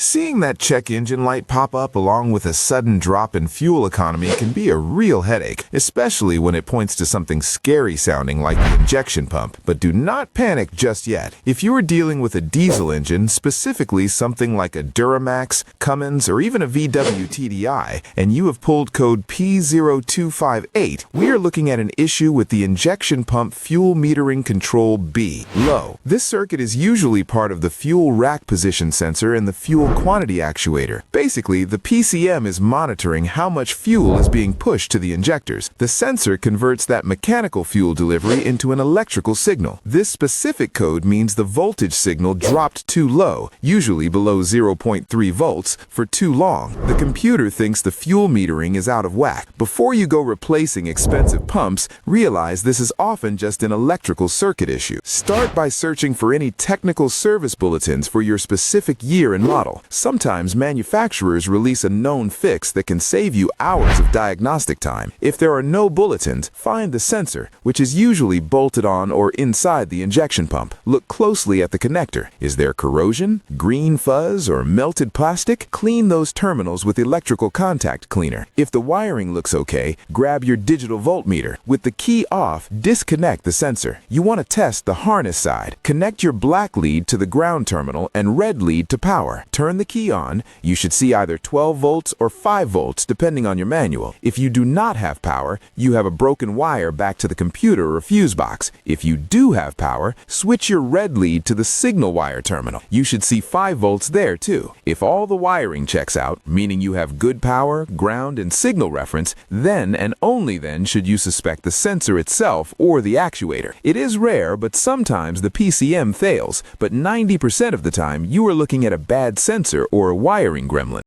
Seeing that check engine light pop up along with a sudden drop in fuel economy can be a real headache, especially when it points to something scary sounding like the injection pump. But do not panic just yet. If you are dealing with a diesel engine, specifically something like a Duramax, Cummins, or even a VW TDI, and you have pulled code P0258, we are looking at an issue with the injection pump fuel metering control B, low. This circuit is usually part of the fuel rack position sensor and the fuel quantity actuator. Basically, the PCM is monitoring how much fuel is being pushed to the injectors. The sensor converts that mechanical fuel delivery into an electrical signal. This specific code means the voltage signal dropped too low, usually below 0.3 volts, for too long. The computer thinks the fuel metering is out of whack. Before you go replacing expensive pumps, realize this is often just an electrical circuit issue. Start by searching for any technical service bulletins for your specific year and model. Sometimes manufacturers release a known fix that can save you hours of diagnostic time. If there are no bulletins, find the sensor, which is usually bolted on or inside the injection pump. Look closely at the connector. Is there corrosion, green fuzz, or melted plastic? Clean those terminals with electrical contact cleaner. If the wiring looks okay, grab your digital voltmeter. With the key off, disconnect the sensor. You want to test the harness side. Connect your black lead to the ground terminal and red lead to power. Turn the key on. You should see either 12 volts or 5 volts depending on your manual. If you do not have power, you have a broken wire back to the computer or fuse box. If you do have power, switch your red lead to the signal wire terminal. You should see 5 volts there too. If all the wiring checks out, meaning you have good power, ground, and signal reference, then and only then should you suspect the sensor itself or the actuator. It is rare, but sometimes the PCM fails, but 90% of the time you are looking at a bad sensor or a wiring gremlin.